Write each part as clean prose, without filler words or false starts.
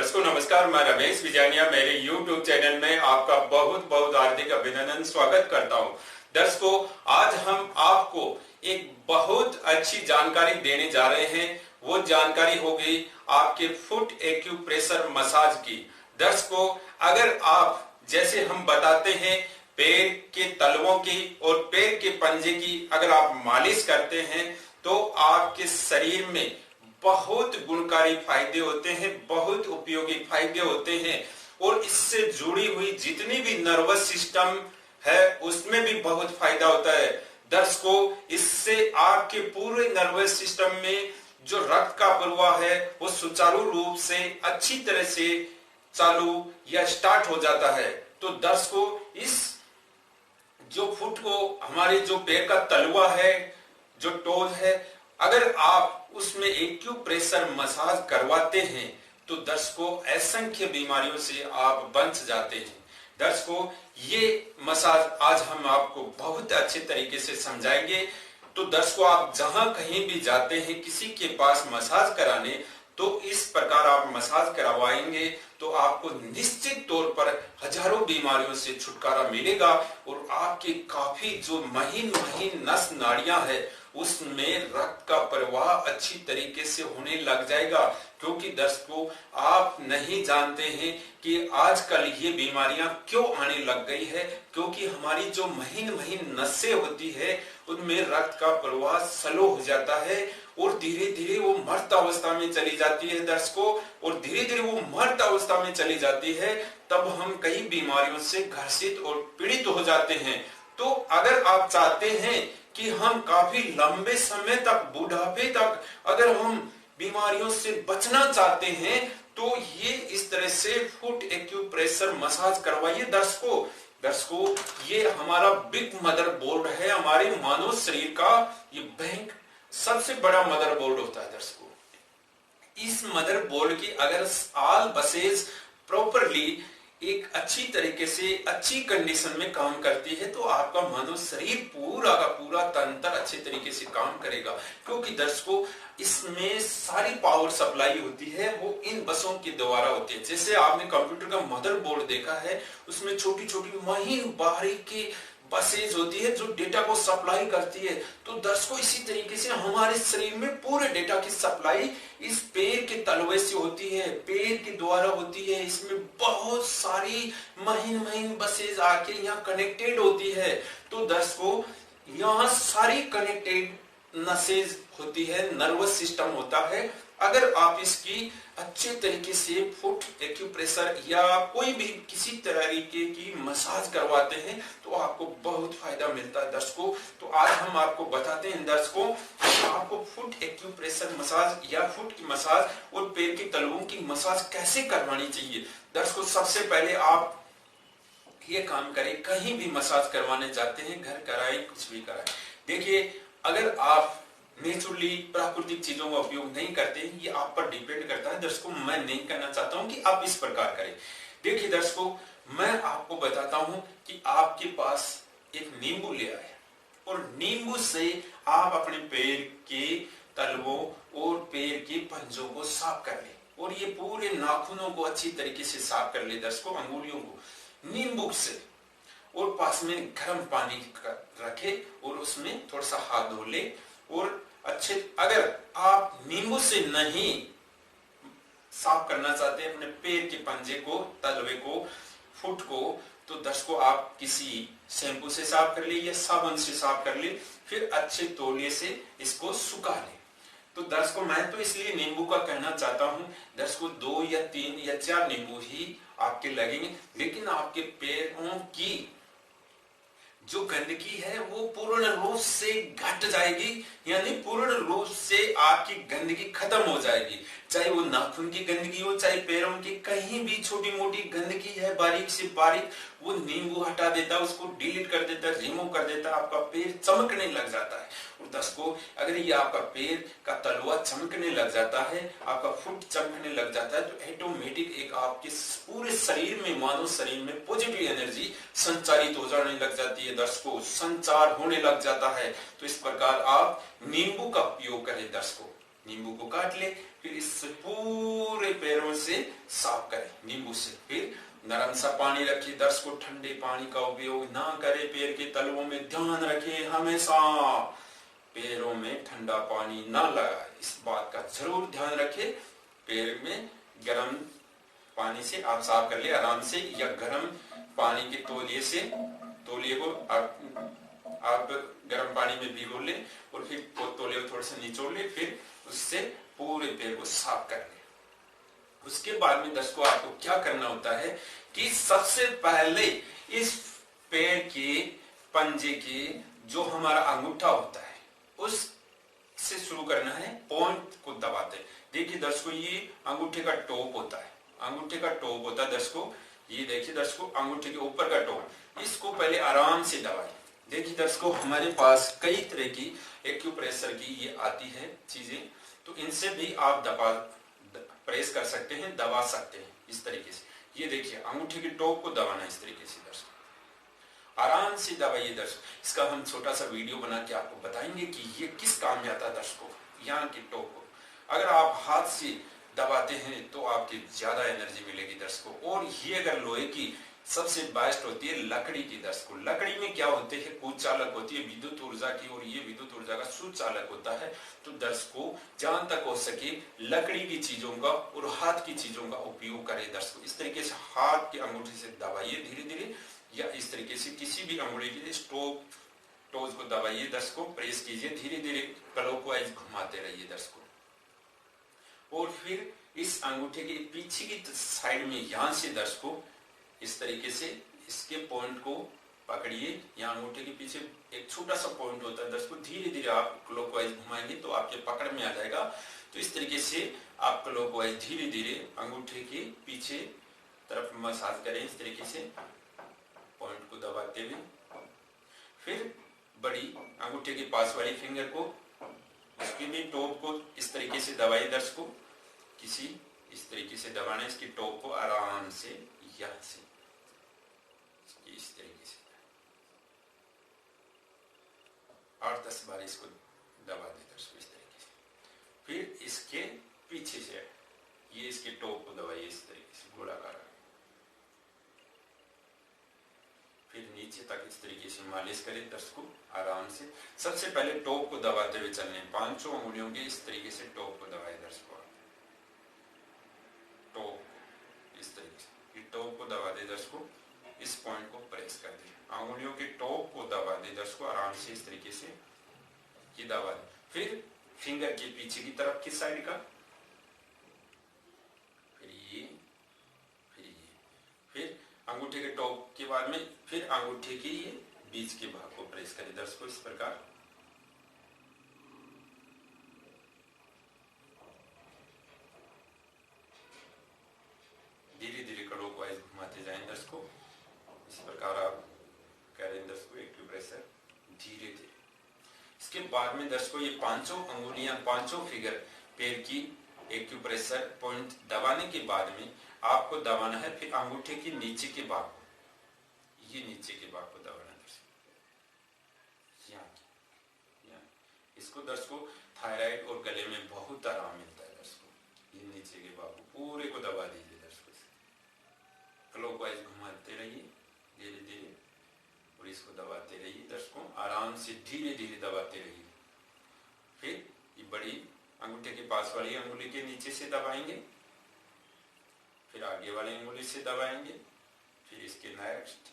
दर्शकों नमस्कार, मैं रमेश विजानिया मेरे YouTube चैनल में आपका बहुत बहुत हार्दिक अभिनंदन स्वागत करता हूं। दर्शकों, आज हम आपको एक बहुत अच्छी जानकारी देने जा रहे हैं। वो जानकारी होगी आपके फुट एक्यूप्रेशर मसाज की। दर्शकों, अगर आप जैसे हम बताते हैं पैर के तलवों की और पैर के पंजे की अगर आप मालिश करते हैं तो आपके शरीर में बहुत गुणकारी फायदे होते हैं, बहुत उपयोगी फायदे होते हैं और इससे जुड़ी हुई जितनी भी नर्वस सिस्टम है उसमें भी बहुत फायदा होता है। दर्शकों, इससे आपके पूरे नर्वस सिस्टम में जो रक्त का प्रवाह है वो सुचारू रूप से अच्छी तरह से चालू या स्टार्ट हो जाता है। तो दर्शकों, इस जो फुट को हमारे जो पैर का तलवा है, जो टोज है, अगर आप उसमें एक्यूप्रेशर मसाज करवाते हैं तो दर्शकों असंख्य बीमारियों से आप बच जाते हैं। दर्शकों, ये मसाज आज हम आपको बहुत अच्छे तरीके से समझाएंगे। तो दर्शकों, आप जहां कहीं भी जाते हैं किसी के पास मसाज कराने तो इस प्रकार आप मसाज करवाएंगे तो आपको निश्चित तौर पर हजारों बीमारियों से छुटकारा मिलेगा और आपके काफी जो महीन महीन नस नाड़ियां है उसमें रक्त का प्रवाह अच्छी तरीके से होने लग जाएगा। क्योंकि दर्शकों, आप नहीं जानते हैं कि आजकल ये बीमारियां क्यों आने लग गई है, क्योंकि हमारी जो महीन महीन नसें होती है उनमें रक्त का प्रवाह स्लो हो जाता है और धीरे धीरे वो मर्त अवस्था में चली जाती है। दर्शकों, और धीरे धीरे वो मर्त अवस्था में चली जाती है तब हम कई बीमारियों से ग्रसित और पीड़ित हो जाते हैं। तो अगर आप चाहते हैं कि हम काफी लंबे समय तक, बुढ़ापे तक अगर हम बीमारियों से बचना चाहते हैं तो ये इस तरह से फुट एक्यूप्रेशर मसाज करवाइए। दर्शकों, ये हमारा बिग मदर बोर्ड है, हमारे मानव शरीर का ये बैंक सबसे बड़ा मदर बोर्ड होता है। दर्शकों, इस मदर बोर्ड की अगर ऑल बसेज प्रॉपरली एक अच्छी तरीके से अच्छी कंडीशन में काम करती है तो आपका मानव शरीर पूरा का पूरा तंत्र अच्छे तरीके से काम करेगा। क्योंकि दर्शकों, इसमें सारी पावर सप्लाई होती है वो इन बसों के द्वारा होती है। जैसे आपने कंप्यूटर का मदरबोर्ड देखा है, उसमें छोटी छोटी महीन बारीकी बसेज होती है जो डेटा को सप्लाई करती है। तो दर्शकों, इसी तरीके से हमारे शरीर में पूरे डेटा की सप्लाई इस पैर के तलवे से होती है, पैर के द्वारा होती है। इसमें बहुत सारी महीन महीन बसेज आके यहाँ कनेक्टेड होती है। तो दर्शकों, यहाँ सारी कनेक्टेड नसेज होती है, नर्वस सिस्टम होता है। अगर आप इसकी अच्छे तरीके से फुट एक्यूप्रेशर या कोई भी किसी तरीके की मसाज करवाते हैं तो आपको बहुत फायदा मिलता है। दर्शकों, तो आज हम आपको बताते हैं दर्शकों, आपको फुट एक्यूप्रेशर मसाज या फुट की मसाज और पैर के तलवों की मसाज कैसे करवानी चाहिए। दर्शकों, सबसे पहले आप ये काम करें, कहीं भी मसाज करवाने जाते हैं, घर कराएं, कुछ भी कराएं। देखिए, अगर आप नेचुरली प्राकृतिक चीजों का उपयोग नहीं करते, ये आप पर डिपेंड करता है। दर्शकों, मैं नहीं कहना चाहता हूं कि आप इस प्रकार करें। देखिए दर्शकों, मैं आपको बताता हूं कि आपके पास एक नींबू ले आए और नींबू से आप अपने पैर के तलवों और पैर के पंजों को साफ कर ले और ये पूरे नाखूनों को अच्छी तरीके से साफ कर ले। दर्शकों, अंगुलियों को नींबू से, और पास में गर्म पानी रखे और उसमें थोड़ा सा हाथ धो ले और अच्छे, अगर आप नींबू से नहीं साफ करना चाहते हैं अपने पैर के पंजे को, तलवे को, फुट को, तो दर्शकों आप किसी शैम्पू से साफ कर ले या साबुन से साफ कर ले, फिर अच्छे तौलिए से इसको सुखा ले। तो दर्शकों, मैं तो इसलिए नींबू का कहना चाहता हूं। दर्शकों, 2 या 3 या 4 नींबू ही आपके लगेंगे, लेकिन आपके पैरों की जो गंदगी है वो पूर्ण रूप से घट जाएगी, यानी पूर्ण रूप से आपकी गंदगी खत्म हो जाएगी। चाहे वो नाखून की गंदगी हो, चाहे पैरों की कहीं भी छोटी मोटी गंदगी है बारीक से बारीक, वो नींबू हटा देता है, उसको डिलीट कर देता है, रिमूव कर देता है, आपका पैर चमकने लग जाता है। और दर्शकों, अगर ये आपका पैर का तलवा चमकने लग जाता है, आपका फुट चमकने लग जाता है, तो ऑटोमेटिक एक आपके पूरे शरीर में, मानव शरीर में पॉजिटिव एनर्जी संचारित हो जाने लग जाती है। दर्शकों, संचार होने लग जाता है। तो इस प्रकार आप नींबू का उपयोग करें। दर्शकों, नींबू को काट ले, फिर इससे पूरे पैरों से साफ करें नींबू से। फिर नरम सा पानी रखिए, दर्शकों ठंडे पानी का उपयोग ना करें, पैर के तलवों में ध्यान रखें, हमेशा पैरों में ठंडा पानी ना लगाए, इस बात का जरूर ध्यान रखें। पैर में गर्म पानी से आप साफ कर ले आराम से, या गर्म पानी के तौलिए को आप गर्म पानी में भिगो ले और फिर तौलिए को थोड़ा सा निचोड़ ले, फिर उससे पूरे पैर को साफ कर ले। उसके बाद में दर्शकों आपको क्या करना होता है कि सबसे पहले इस पैर के पंजे के जो हमारा अंगूठा होता है उससे शुरू करना है, पॉइंट को दबाते। देखिए दर्शकों, ये अंगूठे का टॉप होता है, अंगूठे का टॉप होता है दर्शकों, ये देखिए दर्शकों अंगूठे के ऊपर का टॉप, इसको पहले आराम से दबाएं। देखिए दर्शकों, हमारे पास कई तरह की एक्यूप्रेशर की ये आती है चीजें, तो इनसे भी आप प्रेस कर सकते हैं, दबा सकते हैं इस तरीके से। ये देखिए अंगूठे के टॉप को दबाना इस तरीके से दर्शकों, आराम से दबाइए दर्शकों। इसका हम छोटा सा वीडियो बना के आपको बताएंगे कि ये किस काम में आता है दर्शकों। यहाँ के टॉप को अगर आप हाथ से दबाते हैं तो आपकी ज्यादा एनर्जी मिलेगी दर्शकों। और ये अगर लोहे की सबसे बेस्ट होती है लकड़ी की दर्शकों। लकड़ी में क्या होते हैं, कुचालक होती है विद्युत ऊर्जा की, और ये विद्युत ऊर्जा का सुचालक होता है। तो दर्शकों जहां तक हो सके लकड़ी की चीजों का और हाथ की चीजों का उपयोग करें दर्शकों। इस तरीके से हाथ के अंगूठे से दबाइए धीरे धीरे, या इस तरीके से किसी भी अंगुली के टोज को दबाइए दर्शकों, प्रेस कीजिए धीरे धीरे, क्लॉकवाइज घुमाते रहिए दर्शकों। और फिर इस अंगूठे के पीछे की साइड में यहां से दर्शकों इस तरीके से इसके पॉइंट को पकड़िए। यहाँ अंगूठे के पीछे एक छोटा सा पॉइंट होता है दर्शकों, धीरे धीरे आप क्लॉकवाइज घुमाएंगे तो आपके पकड़ में आ जाएगा। तो इस तरीके से आप क्लॉकवाइज धीरे धीरे अंगूठे के पीछे तरफ मसाज करें इस तरीके से पॉइंट को दबाते हुए। फिर बड़ी अंगूठे के पास वाली फिंगर को, इसके भी टॉप को इस तरीके से दबाइए दर्शकों, किसी इस तरीके से दबाना इसकी टॉप को आराम से, यहाँ से इस तरीके से 8-10 बार इसको दबा दे दर्शकों इस तरीके से। फिर इसके पीछे से ये इसके टॉप को दबाइए इस तरीके से गोलाकार, फिर नीचे तक इस तरीके से मालिश करें दर्शकों आराम से। सबसे पहले टॉप को दबाते हुए चलने, 5 उंगलियों के इस तरीके से टॉप को दबाए दर्शकों, टॉप इस तरीके से, टॉप को दबा दे दर्शकों, इस पॉइंट को प्रेस कर दे, अंगुलियों के टॉप को दबा दे दर्शकों आराम से इस तरीके से, ये दबा दे। फिर फिंगर के पीछे की तरफ किस साइड का, फिर ये, फिर अंगूठे के टॉप के बाद में फिर अंगूठे के ये बीच के भाग को प्रेस करें दर्शकों इस प्रकार। धीरे धीरे क्लॉकवाइज घुमाते जाएं दर्शकों, इस प्रकार आप करें दर्शकों एक्यूप्रेशर धीरे धीरे। इसके बाद में दर्शकों ये 5 अंगुलियां, 5 फिगर पैर की एक्यूप्रेशर पॉइंट दबाने के बाद में आपको दबाना है फिर अंगूठे के नीचे के भाग को, ये नीचे के भाग को दबाना दर्शकों, यहाँ इसको दर्शकों थायराइड और गले में बहुत आराम मिलता है दर्शकों। ये नीचे के भाग को पूरे को दबा दीजिए दर्शकों, क्लॉकवाइज घुमाते रहिए धीरे धीरे और इसको दबाते रहिए दर्शकों आराम से, धीरे धीरे दबाते रहिए। फिर ये बड़ी अंगूठे के पास वाली अंगुली के नीचे से दबाएंगे, फिर आगे वाली अंगुली से दबाएंगे, फिर इसके नेक्स्ट,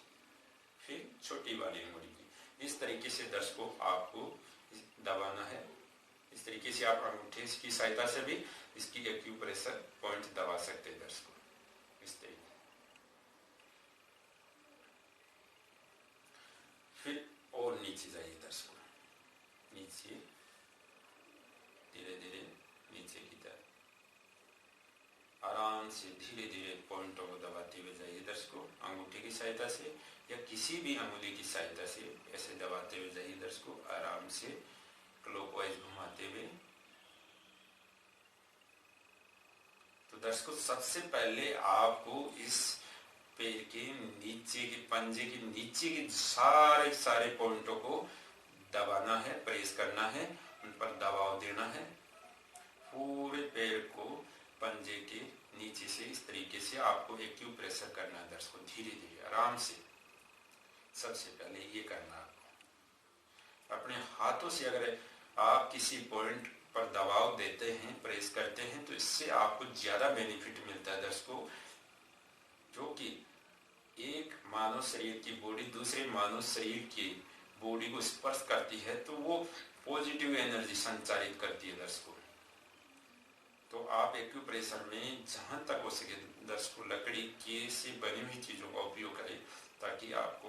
फिर छोटी वाली अंगुली की। इस तरीके से दर्शकों आपको दबाना है। इस तरीके से आप अंगूठे की सहायता से भी इसकी एक्यूप्रेशर पॉइंट दबा सकते हैं दर्शकों इस तरीके। फिर और नीचे जाइए दर्शकों, नीचे धीरे धीरे नीचे की तरफ आराम से धीरे धीरे पॉइंटों को दबाते हुए जाइए दर्शकों, अंगूठे की सहायता से या किसी भी अंगुली की सहायता से ऐसे दबाते हुए जाइए दर्शकों आराम से, क्लॉकवाइज घुमाते हुए। तो दर्शकों सबसे पहले आपको इस पैर के नीचे के पंजे के नीचे के सारे पॉइंटों को दबाना है, प्रेस करना है, उन पर दबाव देना है। पूरे पैर को पंजे के नीचे से इस तरीके से आपको एक्यूप्रेशर करना है दर्शकों, धीरे धीरे आराम से। सबसे पहले ये करना आपको अपने हाथों से। अगर आप किसी पॉइंट पर दबाव देते हैं, प्रेस करते हैं, तो इससे आपको ज्यादा बेनिफिट मिलता है दर्शकों। जो कि एक मानव शरीर की बॉडी दूसरे मानव शरीर की बॉडी को स्पर्श करती है तो वो पॉजिटिव एनर्जी संचारित करती है दर्शकों। तो आप एक्यूप्रेशर में जहां तक हो सके दर्शकों लकड़ी के से बनी हुई चीजों का उपयोग करें ताकि आपको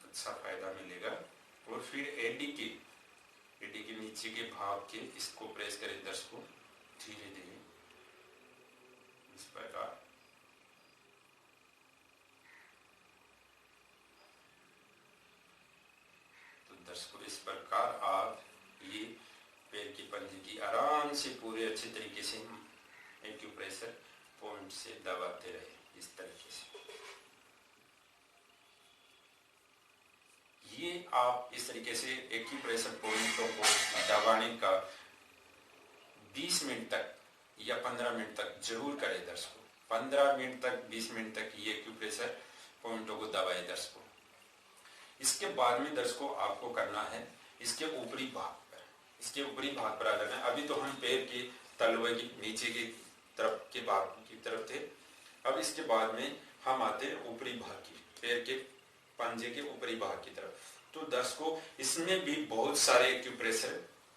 अच्छा फायदा मिलेगा। और फिर एडी के नीचे के भाग के इसको प्रेस करें दर्शकों, धीरे धीरे इस प्रकार। तो दर्शकों इस प्रकार आप ये पैर की पंजे की आराम से पूरे अच्छे तरीके से एक्यूप्रेशर पॉइंट से दबाते रहे इस तरीके से। ये आप इस तरीके से एक्यूप्रेशर पॉइंटों को दबाने का 20 मिनट तक या 15 मिनट तक जरूर करें दर्शकों। 15 मिनट तक 20 मिनट तक ये एक्यूप्रेशर पॉइंटों को दबाए दर्शकों। इसके बाद में दर्शकों आपको करना है इसके ऊपरी भाग पर आ जाना है। अभी तो हम पैर के तलवे की नीचे की तरफ के भाग की तरफ थे। अब इसके बाद में हम आते हैं ऊपरी भाग की, पैर के पंजे के ऊपरी भाग की तरफ। तो दर्शकों इसमें भी बहुत सारे एक्यूप्रेशर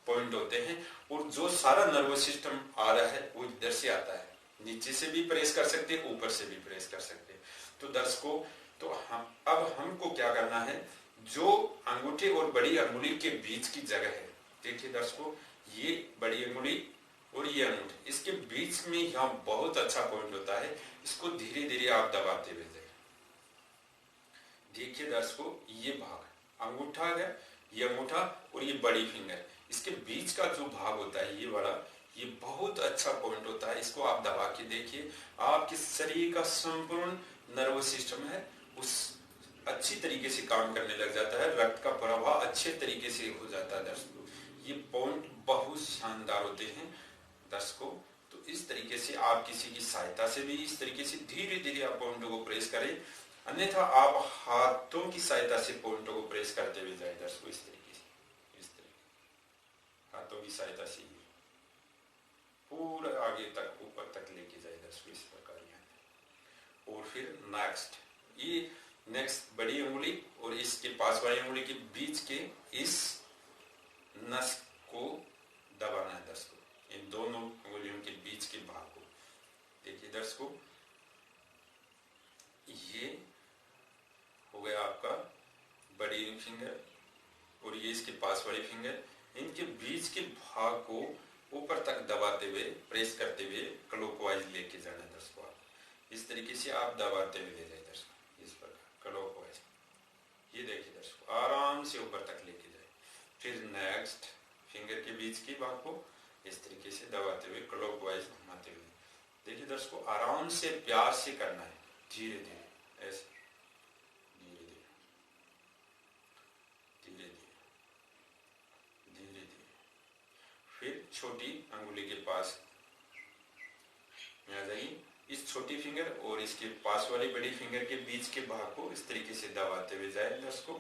पॉइंट होते हैं और जो सारा नर्वस सिस्टम आ रहा है वो इधर से आता है। नीचे से भी प्रेस कर सकते हैं, ऊपर से भी प्रेस कर सकते हैं। तो दर्शकों तो अब हमको क्या करना है, जो अंगूठे और बड़ी अंगुली के बीच की जगह है, देखिए दर्शकों ये बड़ी अंगुली और ये अंगूठे, इसके बीच में यहाँ बहुत अच्छा पॉइंट होता है। इसको धीरे धीरे आप दबाते हुए जाइए। देखिए दर्शकों ये भाग अंगूठा है, ये अंगूठा और ये बड़ी फिंगर, इसके बीच का जो भाग होता है ये बड़ा, ये बहुत अच्छा पॉइंट होता है। इसको आप दबा के देखिए, आपके शरीर का संपूर्ण नर्वस सिस्टम है उस अच्छी तरीके से काम करने लग जाता है, रक्त का प्रवाह अच्छे तरीके से हो जाता है दर्शकों। ये पॉइंट बहुत शानदार होते हैं दर्शकों। तो इस तरीके से आप किसी की सहायता से भी इस तरीके से धीरे धीरे आप पॉइंटों को प्रेस करें, अन्यथा आप हाथों की सहायता से पॉइंटों को प्रेस करते हुए जाए दर्शकों। इस तरीके हाथों की सहायता से पूरा आगे तक ऊपर तक लेके जाए दर्शकों इस प्रकार यहाँ। और फिर नेक्स्ट बड़ी उंगली और इसके पास वाली उंगली के बीच के इस नस को दबाना है दर्शकों, इन दोनों उंगलियों के बीच के भाग को। देखिए दर्शकों ये हो गया आपका बड़ी फिंगर और ये इसके पास वाली फिंगर, इनके बीच के भाग को ऊपर तक दबाते हुए प्रेस करते हुए क्लॉकवाइज लेके जाना है दर्शकों। आप इस तरीके से आप दबाते हुए ले जाए दर्शकों इस प्रकार क्लॉकवाइज। ये देखिए दर्शकों आराम से ऊपर तक लेके जाए। फिर नेक्स्ट फिंगर के बीच के भाग को इस तरीके से दबाते हुए क्लॉकवाइज घुमाते हुए। देखिए दर्शकों आराम से प्यार से करना है, धीरे धीरे ऐसे धीरे धीरे धीरे धीरे धीरे धीरे। फिर छोटी अंगुली के पास में आ जाइए, इस छोटी फिंगर और इसके पास वाली बड़ी फिंगर के बीच के भाग को इस तरीके से दबाते हुए जाए दर्शकों,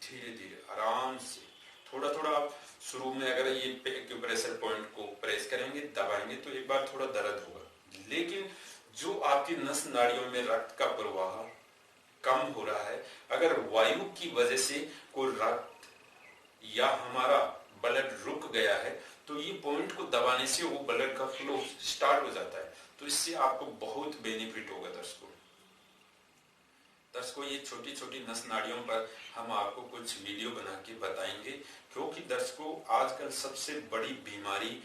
धीरे धीरे आराम से। थोड़ा थोड़ा आप शुरू में अगर ये एक्यूप्रेशर पॉइंट को प्रेस करेंगे दबाएंगे तो एक बार थोड़ा दर्द होगा, लेकिन जो आपकी नस नाड़ियों में रक्त का प्रवाह कम हो रहा है, अगर वायु की वजह से कोई रक्त या हमारा ब्लड रुक गया है तो ये पॉइंट को दबाने से वो ब्लड का फ्लो स्टार्ट हो जाता है। तो इससे आपको बहुत बेनिफिट होगा दर्शकों। ये छोटी छोटी नस नाड़ियों पर हम आपको कुछ वीडियो बना के बताएंगे, क्योंकि दर्शकों आजकल सबसे बड़ी बीमारी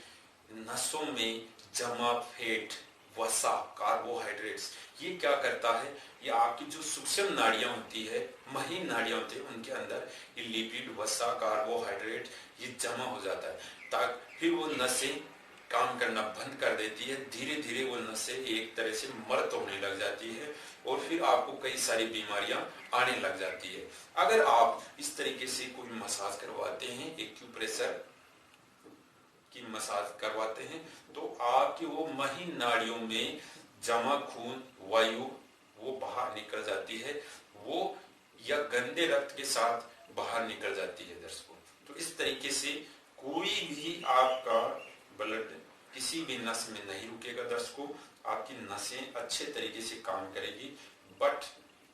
नसों में जमा फैट, वसा, कार्बोहाइड्रेट्स, ये क्या करता है, ये आपकी जो सूक्ष्म नाड़ियां होती है, महीन नाड़ियां होती है, उनके अंदर ये लिपिड, वसा, कार्बोहाइड्रेट ये जमा हो जाता है, ताकि फिर वो नसें काम करना बंद कर देती है। धीरे धीरे वो नसें एक तरह से मृत होने लग जाती है और फिर आपको कई सारी बीमारियां आने लग जाती है। अगर आप इस तरीके से कोई मसाज करवाते हैं एक्यूप्रेशर की मसाज करवाते हैं तो आपकी वो महीन नाड़ियों में जमा खून वायु वो बाहर निकल जाती है, वो या गंदे रक्त के साथ बाहर निकल जाती है दर्शकों। तो इस तरीके से कोई भी आपका ब्लड किसी भी नस में नहीं रुकेगा दर्शकों, आपकी नसें अच्छे तरीके से काम करेगी। बट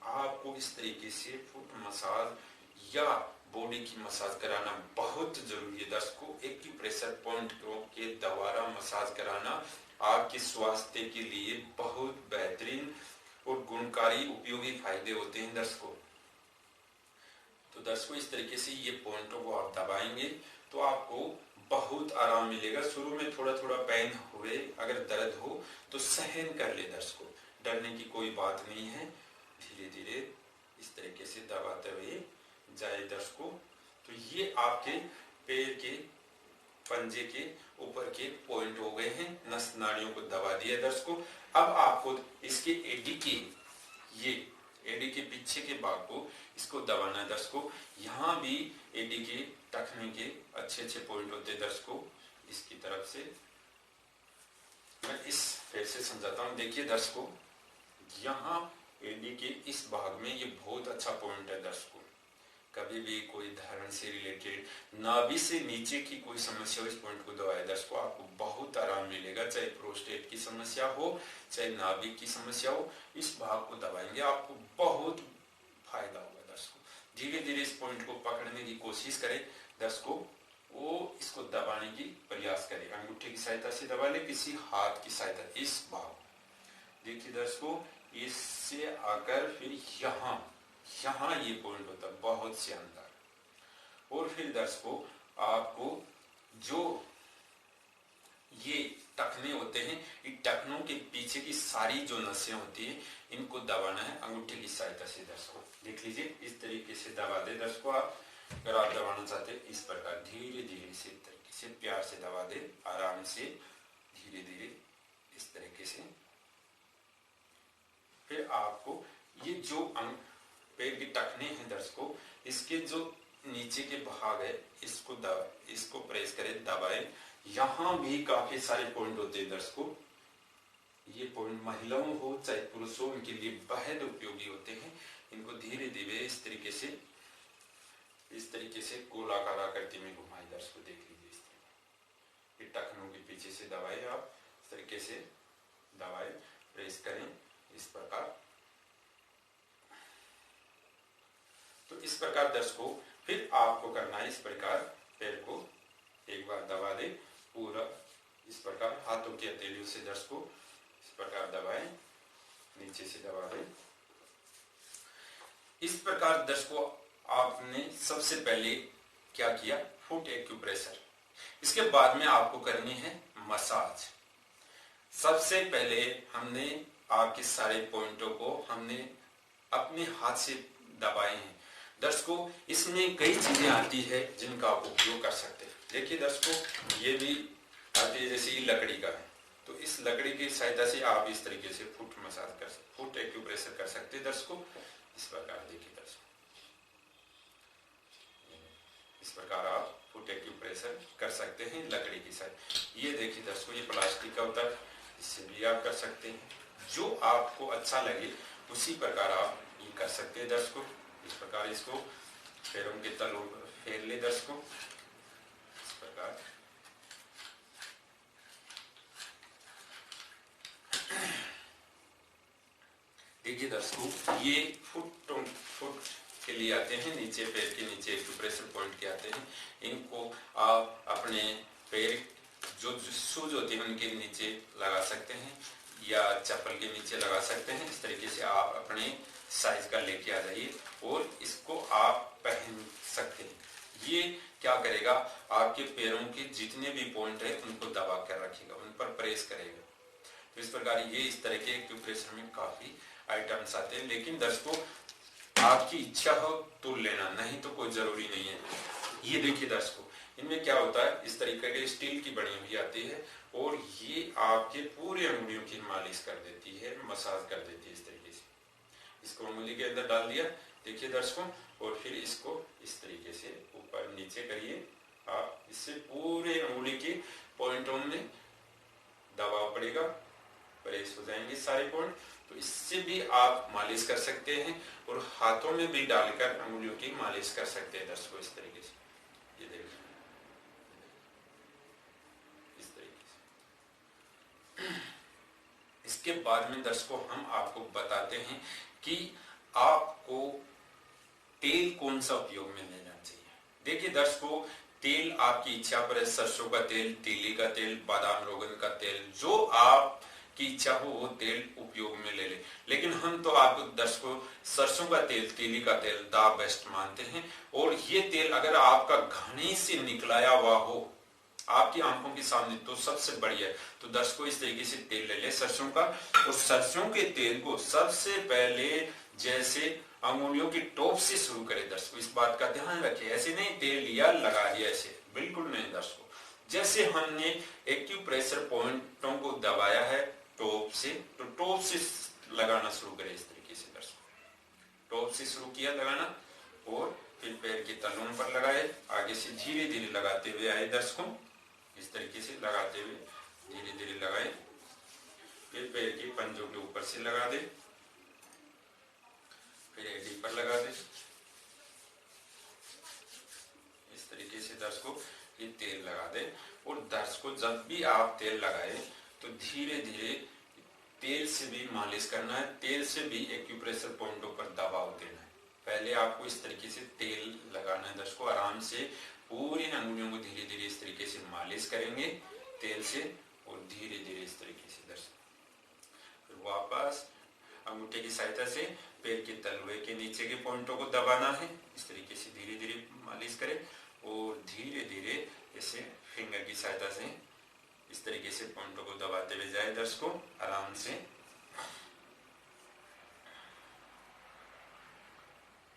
आपको इस तरीके से फुट मसाज या बॉडी की मसाज कराना बहुत जरूरी है दर्शकों। एक्यूप्रेशर पॉइंट के द्वारा मसाज कराना आपके स्वास्थ्य के लिए बहुत बेहतरीन और गुणकारी उपयोगी फायदे होते हैं दर्शकों। तो दर्शकों इस तरीके से ये पॉइंटों को आप दबाएंगे तो आपको बहुत आराम मिलेगा। शुरू में थोड़ा थोड़ा पेन हुए, अगर दर्द हो तो सहन कर ले दर्शकों, डरने की कोई बात नहीं है। धीरे धीरे इस तरीके से दबाते हुए जाए दर्शकों। तो ये आपके पैर के पंजे के ऊपर के पॉइंट हो गए हैं, नस नाड़ियों को दबा दिया दर्शकों। अब आपको इसके एडी के ये एडी के पीछे के भाग को इसको दबाना है दर्शकों। यहाँ भी एडी के टखने के अच्छे अच्छे पॉइंट होते हैं दर्शकों। इसकी तरफ से मैं इस फिर से समझाता हूँ। देखिए दर्शकों, यहाँ एडी के इस भाग में ये बहुत अच्छा पॉइंट है दर्शकों। कभी भी कोई धारण से रिलेटेड नाभि से नीचे की कोई समस्या हो, इस पॉइंट को दबाए दर्शकों, आपको बहुत आराम मिलेगा। चाहे प्रोस्टेट की समस्या हो, चाहे नाभि की समस्या हो, इस भाग को दबाएंगे आपको बहुत फायदा होगा दर्शकों। धीरे धीरे इस पॉइंट को पकड़ने की कोशिश करें दर्शकों, वो इसको दबाने की प्रयास करें। अंगूठे की सहायता से दबा ले, किसी हाथ की सहायता। इस भाग देखिए दर्शकों, इससे आकर फिर यहाँ ये पॉइंट होता है बहुत शानदार। और फिर दर्शकों आपको जो ये टखने होते हैं, इन टखनों के पीछे की सारी जो नसें होती हैं इनको दबाना है अंगूठे की सहायता से दर्शकों। देख लीजिए इस तरीके से दबा दे दर्शकों। आप अगर आप दबाना चाहते हैं इस प्रकार धीरे धीरे से तरीके से प्यार से दबा दे, आराम से धीरे धीरे इस तरीके से। फिर आपको ये जो पैर के टखने हैं दर्शकों, इसके जो नीचे के भाग है इसको प्रेस करें, दबाएं। यहाँ भी काफी सारे पॉइंट होते हैं दर्शकों। ये पॉइंट महिलाओं हो चाहे पुरुषों, इनके लिए बेहद उपयोगी होते हैं। इनको धीरे धीरे इस तरीके से गोलाकार आकृति में घुमाए दर्शकों। देख लीजिए इस तरीके, ये टखनों के पीछे से दबाए, आप इस तरीके से दबाए, प्रेस करें इस प्रकार। तो इस प्रकार दर्शकों फिर आपको करना है इस प्रकार, पैर को एक बार दबा दे पूरा इस प्रकार, हाथों की हथेलियों से दर्शकों इस प्रकार दबाएं, नीचे से दबा दें इस प्रकार। दर्शकों आपने सबसे पहले क्या किया, फुट एक्यूप्रेशर। इसके बाद में आपको करनी है मसाज। सबसे पहले हमने आपके सारे पॉइंटों को हमने अपने हाथ से दबाए हैं दर्शकों। इसमें कई चीजें आती है जिनका आप उपयोग कर सकते हैं। देखिए दर्शकों, ये भी आती है, जैसे ये लकड़ी का है, तो इस लकड़ी की सहायता से आप इस तरीके से फुट मसाज कर सकते, फुट एक्यूप्रेशर कर सकते हैं दर्शकों। इस प्रकार देखिए दर्शकों, इस प्रकार आप फुट एक्यूप्रेशर कर सकते हैं लकड़ी की सहायता। ये देखिए दर्शकों, ये प्लास्टिक का होता है, इससे भी आप कर सकते हैं। जो आपको अच्छा लगे उसी प्रकार आप ये कर सकते हैं दर्शकों। इस प्रकार इसको पैरों के तलों पर फेर ले दर्शकों, इस प्रकार। देखिए दर्शकों, ये फुट के लिए आते हैं, नीचे पैर के नीचे एक्यूप्रेशर पॉइंट के आते हैं। इनको आप अपने पैर जो शूज होते हैं उनके नीचे लगा सकते हैं या चप्पल के नीचे लगा सकते हैं। इस तरीके से आप अपने साइज का लेके आ जाइए और इसको आप पहन सकते हैं। ये क्या करेगा, आपके पैरों के जितने भी पॉइंट है उनको दबा कर रखेगा, उन पर प्रेस करेगा। तो इस प्रकार ये इस तरह के एक्यूप्रेशर में काफी आइटम्स आते हैं। लेकिन दर्शकों आपकी इच्छा हो तो लेना, नहीं तो कोई जरूरी नहीं है। ये देखिए दर्शकों, इनमें क्या होता है, इस तरीके के स्टील की बनी हुई आती है और ये आपके पूरे अंगुलियों की मालिश कर देती है, मसाज कर देती है। इस तरीके से इसको उंगली के अंदर डाल दिया, देखिए दर्शकों, और फिर इसको इस तरीके से ऊपर नीचे करिए, आप इससे पूरे अंगुली के पॉइंटों में दबाव पड़ेगा, प्रेस हो जाएंगे सारे पॉइंट। तो इससे भी आप मालिश कर सकते हैं और हाथों में भी डालकर अंगुलियों की मालिश कर सकते हैं दर्शकों, इस तरीके से। ये देखिए इस तरीके से। इसके बाद में दर्शकों हम आपको बताते हैं कि आपको तेल कौन सा उपयोग में लेना चाहिए। देखिए दर्शकों, तेल आपकी इच्छा पर है, सरसों का तेल, तीली का तेल, बादाम रोगन का तेल, जो आप की इच्छा हो वो तेल उपयोग में ले ले। लेकिन हम तो आपको दर्शकों सरसों का तेल, तीली का तेल द बेस्ट मानते हैं। और ये तेल अगर आपका घानी से निकलाया हुआ हो आपकी आंखों के सामने तो सबसे बढ़िया है। तो दर्शकों इस तरीके से तेल ले ले सरसों का, और सरसों के तेल को सबसे पहले जैसे अंगुलियों की टॉप से शुरू करें। दर्शकों इस बात का ध्यान रखें, ऐसे नहीं तेल लिया लगा दिया, ऐसे बिल्कुल नहीं दर्शकों। जैसे हमने एक्यूप्रेशर पॉइंटों को दबाया है टॉप से, तो टॉप से लगाना शुरू करें इस तरीके से दर्शकों। टॉप से शुरू किया लगाना और फिर पैर के तलुओं पर लगाए, आगे से धीरे धीरे लगाते हुए आए दर्शकों, इस तरीके से लगाते हुए धीरे धीरे लगाए। फिर पैर के पंजों के ऊपर से लगा दे, फिर एडी पर लगा दे, इस तरीके से दर्शकों ये तेल लगा दे। और दर्शकों जब भी आप तेल लगाए तो धीरे धीरे तेल से भी मालिश करना है, तेल से भी एक्यूप्रेशर पॉइंटों पर दबाव देना है। पहले आपको इस तरीके से तेल लगाना है दर्शकों, आराम से पूरी अंगुलियों को धीरे धीरे इस तरीके से मालिश करेंगे तेल से, और धीरे धीरे इस तरीके से दर्शकों। फिर वापस अंगूठे की सहायता से पैर के तलवे के नीचे के पॉइंटों को दबाना है, इस तरीके से धीरे धीरे मालिश करें। और धीरे धीरे इसे फिंगर की सहायता से इस तरीके से पॉइंटों को दबाते हुए जाए दर्शकों, आराम से।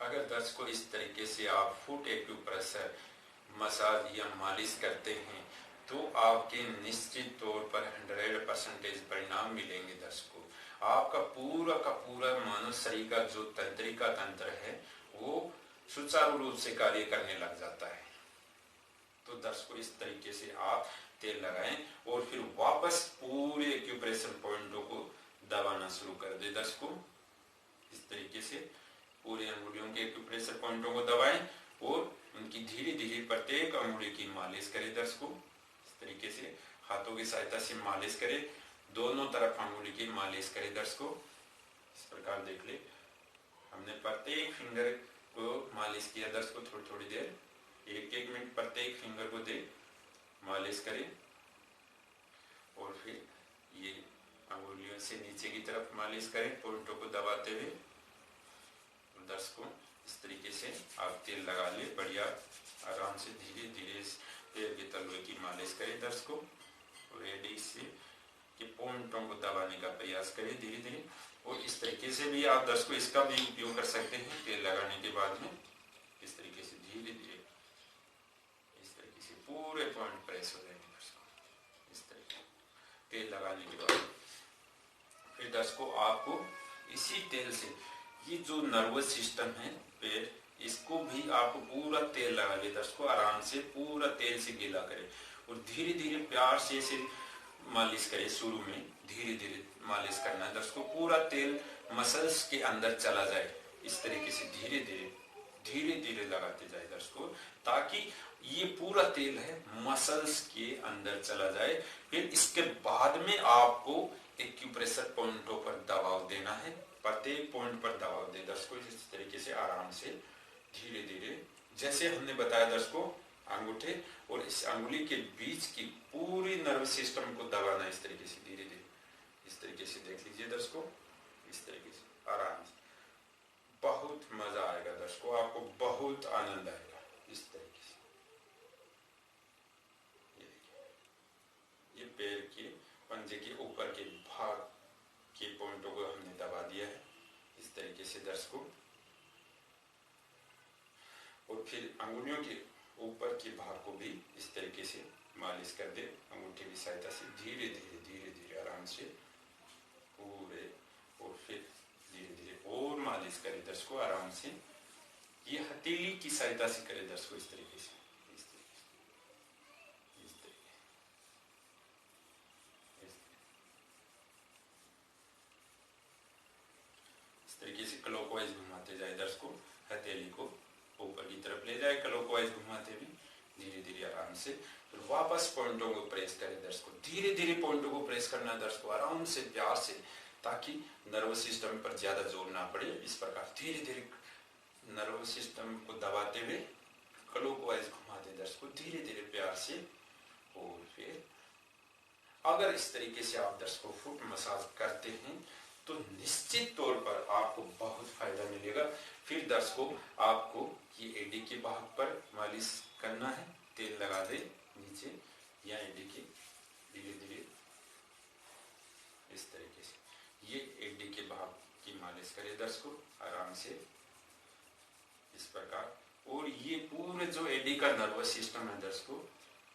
अगर दर्शकों इस तरीके से आप फुट एक्यूप्रेशर मसाज या मालिश करते हैं तो आपके निश्चित तौर पर 100% परिणाम मिलेंगे दर्शकों। आपका पूरा का पूरा मानव शरीर का जो तंत्रिका तंत्र है वो सुचारू रूप से कार्य करने लग जाता है। तो दर्शकों इस तरीके से आप तेल लगाएं और फिर वापस पूरे एक्यूप्रेशर पॉइंटों को दबाना शुरू कर दे दर्शकों, इस तरीके से पूरे अंगुलियों के एक्यूप्रेशर पॉइंटों को दबाएं और उनकी धीरे धीरे प्रत्येक अंगुली की मालिश करें दर्शकों, इस तरीके से हाथों की सहायता से मालिश करें, दोनों तरफ अंगुली की मालिश करें दर्शकों। इस प्रकार देख ले, हमने प्रत्येक फिंगर को मालिश किया दर्शकों, थोड़ी थोड़ी देर, 1-1 मिनट प्रत्येक फिंगर को दे मालिश करें। और फिर ये अंगुलियों से नीचे की तरफ मालिश करें पॉइंटों को दबाते हुए। दर्शकों इस तरीके से आप तेल लगा ले, बढ़िया आराम से धीरे धीरे पैर के तलवे की मालिश करें दर्शकों, और एडी से के पॉइंटों को दबाने का प्रयास करें धीरे धीरे। और इस तरीके से भी आप दर्शकों इसका भी उपयोग कर सकते हैं तेल लगाने के बाद में, इस तरीके से धीरे धीरे इस तरीके से पूरे पॉइंट प्रेस हो जाएंगे दर्शकों, इस तरीके तेल लगाने के बाद। फिर दर्शकों आपको इसी तेल से ये जो नर्वस सिस्टम है पैर, इसको भी आपको पूरा तेल लगा ले दर्शकों, आराम से पूरा तेल से गीला करें और धीरे धीरे प्यार से इसे मालिश करें। शुरू में धीरे धीरे मालिश करना है दर्शकों, पूरा तेल मसल्स के अंदर चला जाए, इस तरीके से धीरे धीरे लगाते जाए दर्शकों, ताकि ये पूरा तेल है मसल्स के अंदर चला जाए। फिर इसके बाद में आपको एक्यूप्रेशर पॉइंटों पर दबाव देना है, प्रत्येक पॉइंट पर दबाव दे दर्शकों, इस तरीके से आराम से धीरे धीरे, जैसे हमने बताया दर्शकों अंगूठे और इस अंगुली के बीच की पूरी नर्व सिस्टम को दबाना, इस तरीके से धीरे धीरे, इस तरीके से देख लीजिए दर्शकों, इस तरीके से आराम से। बहुत मजा आएगा दर्शकों, आपको बहुत आनंद आएगा इस तरीके से। ये देखिए, ये पैर के पंजे के ऊपर के भाग के पॉइंटों को हमने दबा दिया है इस तरीके से दर्शकों। और फिर अंगुलियों के ऊपर के भाग को भी इस तरीके से मालिश कर दे अंगूठे की सहायता से, धीरे धीरे आराम से पूरे, और फिर धीरे धीरे और मालिश करे दर्शकों आराम से। ये हथेली की सहायता से करे दर्शकों, इस तरीके से तरीके से क्लॉकवाइज घुमाते जाए दर्शकों, हथेली को ऊपर की तरफ ले जाए क्लॉकवाइज घुमाते हुए धीरे धीरे आराम से, फिर वापस पॉइंटों को प्रेस करें दर्शकों, धीरे धीरे पॉइंटों को प्रेस करना दर्शकों, आराम से प्यार से, ताकि नर्वस सिस्टम पर ज्यादा जोर ना पड़े। इस प्रकार धीरे धीरे नर्वस सिस्टम को दबाते हुए क्लॉकवाइज घुमाते दर्शकों, धीरे धीरे प्यार से। और फिर अगर इस तरीके से आप दर्शकों फुट मसाज करते हैं तो निश्चित तौर पर आपको बहुत फायदा मिलेगा। फिर दर्शकों आपको ये एडी के भाग पर मालिश करना है, तेल लगा दे नीचे या एडी के धीरे धीरे इस तरीके से ये एडी के भाग की मालिश करें दर्शकों आराम से इस प्रकार। और ये पूरे जो एडी का नर्वस सिस्टम है दर्शकों,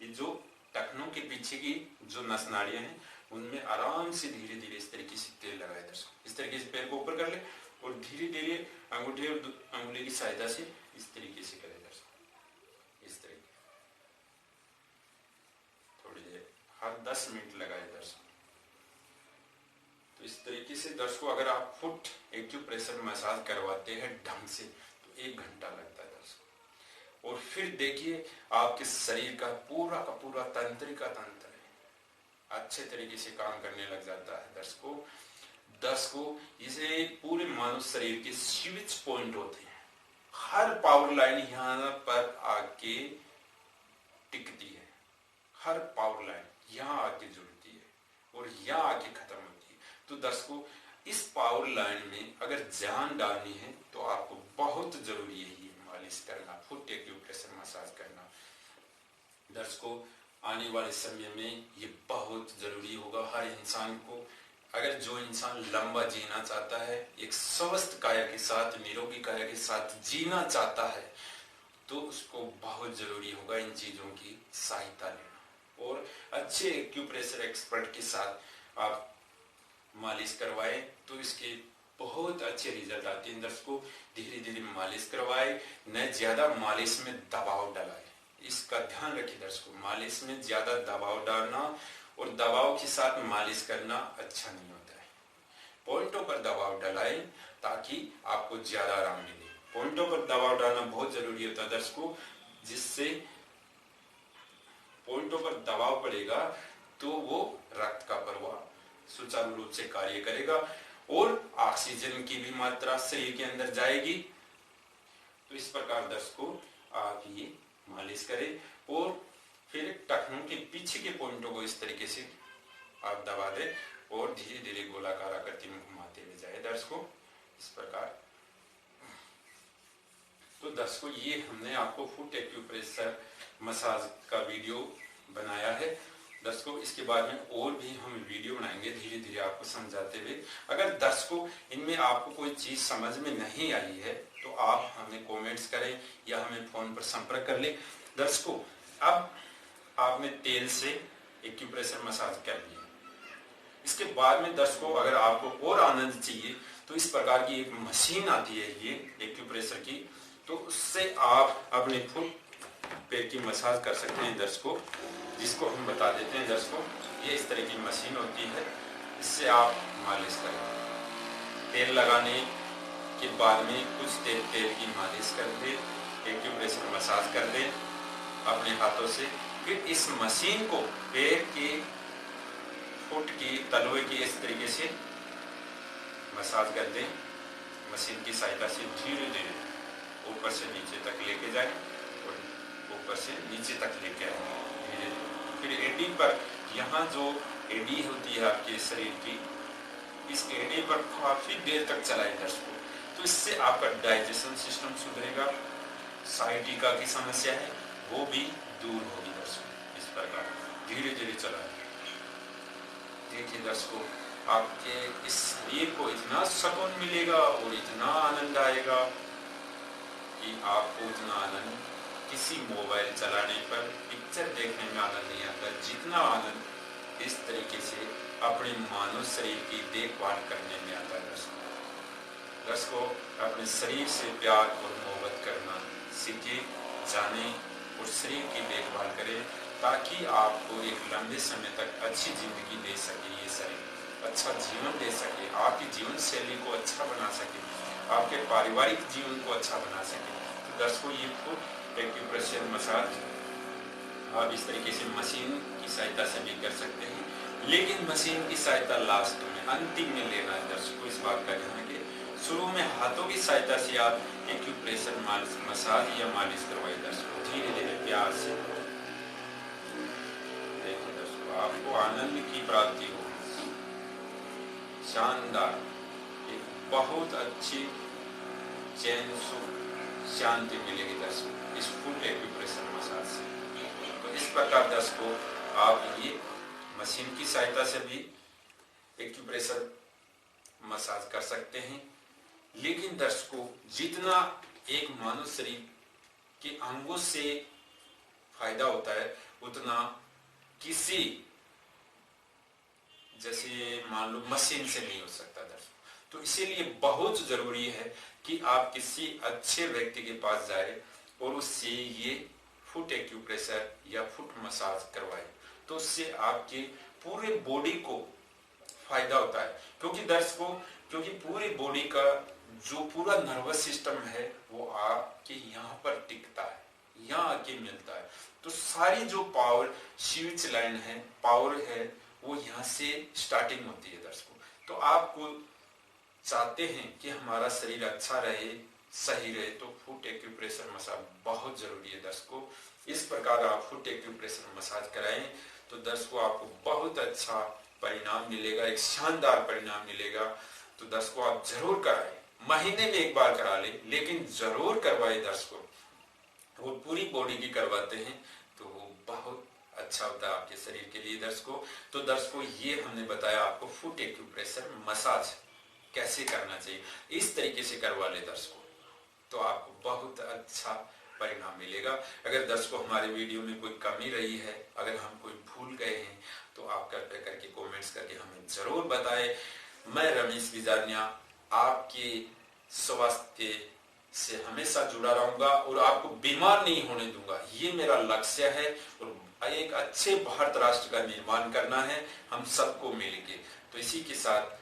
ये जो टखनों के पीछे की जो नस नाड़ियां हैं उनमें आराम से धीरे धीरे इस तरीके से तेल लगाए दर्शकों। इस तरीके से पैर को ऊपर कर ले और धीरे धीरे अंगूठे और अंगुली की सहायता से इस तरीके से करें दर्शकों, इस तरीके थोड़ी देर हर 10 मिनट लगाए दर्शकों। तो इस तरीके से दर्शकों अगर आप फुट एक्यूप्रेशर मसाज करवाते हैं ढंग से तो 1 घंटा लगता है दर्शकों। और फिर देखिए आपके शरीर का पूरा तंत्रिका तंत्र अच्छे तरीके से काम करने लग जाता है दर्शकों। इसे पूरे मानव शरीर के स्विच पॉइंट होते हैं, हर पावर लाइन यहाँ पर आके टिकती है, हर पावर लाइन यहाँ आके जुड़ती है और यहाँ आके खत्म होती है। तो दर्शकों इस पावर लाइन में अगर जान डालनी है तो आपको बहुत जरूरी है ये मालिश करना, फुट एक्यूप्रेशर मसाज करना दर्शकों। आने वाले समय में ये बहुत जरूरी होगा हर इंसान को। अगर जो इंसान लंबा जीना चाहता है, एक स्वस्थ काया के साथ, निरोगी काया के साथ जीना चाहता है, तो उसको बहुत जरूरी होगा इन चीजों की सहायता लेना। और अच्छे एक्यूप्रेशर एक्सपर्ट के साथ आप मालिश करवाएं तो इसके बहुत अच्छे रिजल्ट आते हैं दर्शकों। धीरे धीरे मालिश करवाए, न ज्यादा मालिश में दबाव डालाए, इसका ध्यान रखिए दर्शकों। मालिश में ज्यादा दबाव डालना और दबाव के साथ मालिश करना अच्छा नहीं होता है। पॉइंटों पर दबाव डालें ताकि आपको ज्यादा आराम मिले। पॉइंटों पर दबाव डालना बहुत जरूरी होता है दर्शकों, जिससे पॉइंटों पर दबाव पड़ेगा तो वो रक्त का प्रवाह सुचारू रूप से कार्य करेगा और ऑक्सीजन की भी मात्रा शरीर के अंदर जाएगी। तो इस प्रकार दर्शकों आप ये मालिश करें और फिर टखनों के पीछे के पॉइंटों को इस तरीके से आप दबा दें और धीरे धीरे गोलाकार आकृति में घुमाते हुए जाए दर्शकों इस प्रकार। तो दर्शकों ये हमने आपको फुट एक्यूप्रेशर मसाज का वीडियो बनाया है दर्शकों। इसके बाद में और भी हम वीडियो बनाएंगे धीरे धीरे आपको समझाते हुए। अगर दर्शकों इनमें आपको कोई चीज समझ में नहीं आई है तो आप हमें कमेंट्स करें या हमें फोन पर संपर्क कर लें दर्शकों। अब आपने तेल से एक्यूप्रेशर मसाज कर लिया, इसके बाद में दर्शकों अगर आपको और आनंद चाहिए तो इस प्रकार की एक मशीन आती है ये एक्यूप्रेशर की, तो उससे आप अपने फुट पैर की मसाज कर सकते हैं दर्शकों, जिसको हम बता देते हैं दर्शकों। ये इस तरह की मशीन होती है, इससे आप मालिश करें। तेल लगाने के बाद में कुछ देर तेल की मालिश कर दें, एक्यूप्रेशर मसाज कर दें अपने हाथों से। फिर इस मशीन को पैर के फुट की तलवे की इस तरीके से मसाज कर दें। मशीन की सहायता से धीरे धीरे ऊपर से नीचे तक लेके जाए और ऊपर से नीचे तक लेके आए धीरे धीरे। फिर एडी पर, यहाँ जो एडी होती है आपके शरीर की, इस एडी पर काफी देर तक चलाए दर्शकों, तो इससे आपका डाइजेशन सिस्टम सुधरेगा। साइटिका की समस्या है वो भी दूर होगी दर्शकों। इस प्रकार धीरे धीरे चलाए। देखिए दर्शकों आपके इस शरीर को इतना सुकून मिलेगा और इतना आनंद आएगा कि आपको उतना आनंद किसी मोबाइल चलाने पर, पिक्चर देखने में आनंद नहीं आता जितना आनंद इस तरीके से अपने मानव शरीर की देखभाल करने में आता है दर्शकों। अपने शरीर से प्यार और मोहब्बत करना सीखे, जाने और शरीर की देखभाल करें ताकि आपको एक लंबे समय तक अच्छी जिंदगी दे सके ये शरीर। अच्छा जीवन दे सके, आपकी जीवन शैली को अच्छा बना सके, आपके पारिवारिक जीवन को अच्छा बना सके। तो दर्शकों, ये फुट एक्यूप्रेशर मसाज आप इस तरीके से मशीन की सहायता से भी कर सकते हैं, लेकिन मशीन की सहायता लास्ट में, अंतिम में लेना है दर्शकों। इस बात का ध्यान रखिए, शुरू में हाथों की सहायता से आप एक्यूप्रेशर मसाज या मालिश करवाइए दर्शकों, धीरे धीरे प्यार से। देखिए दर्शकों, आपको आनंद की प्राप्ति हो, शानदार, एक बहुत अच्छी चैन, सुख, शांति मिलेगी दर्शकों इस फुट एक्यूप्रेशर मसाज से। तो इस प्रकार दर्शकों, आप ये मशीन की सहायता से भी एक्यूप्रेशर मसाज कर सकते हैं, लेकिन दर्शकों, जितना एक मानव शरीर के अंगों से फायदा होता है, उतना किसी, जैसे मान लो, मशीन से नहीं हो सकता दर्शकों। तो इसीलिए बहुत जरूरी है कि आप किसी अच्छे व्यक्ति के पास जाए और उससे ये फुट एक्यूप्रेशर या फुट मसाज करवाए, तो उससे आपके पूरे बॉडी को फायदा होता है। क्योंकि दर्शकों, क्योंकि पूरी बॉडी का जो पूरा नर्वस सिस्टम है वो आपके यहाँ पर टिकता है, यहाँ आके मिलता है। तो सारी जो पावर स्विच लाइन है, पावर है, वो यहाँ से स्टार्टिंग होती है दर्शकों। तो आपको चाहते हैं कि हमारा शरीर अच्छा रहे, सही रहे, तो फुट एक्यूप्रेशर मसाज बहुत जरूरी है दर्शकों। इस प्रकार आप फुट एक्यूप्रेशर मसाज कराएं तो दर्शकों आपको बहुत अच्छा परिणाम मिलेगा, एक शानदार परिणाम मिलेगा। तो दर्शकों, आप जरूर कराएं, महीने में एक बार करा लें, लेकिन जरूर करवाएं दर्शकों। वो पूरी बॉडी की करवाते हैं तो वो बहुत अच्छा होता है आपके शरीर के लिए दर्शकों। तो दर्शकों, ये हमने बताया आपको फुट एक्यूप्रेशर मसाज कैसे करना चाहिए, इस तरीके से करवा ले दर्शकों, तो आपको बहुत अच्छा परिणाम मिलेगा। अगर दर्शकों हमारे वीडियो में कोई कमी रही है, अगर हम कोई भूल गए हैं, तो आप कृपया करके कमेंट्स करके हमें जरूर बताएं। मैं रमेश बिजारनिया आपके स्वास्थ्य से हमेशा जुड़ा रहूंगा और आपको बीमार नहीं होने दूंगा, ये मेरा लक्ष्य है। और एक अच्छे भारत राष्ट्र का निर्माण करना है हम सबको मिलके। तो इसी के साथ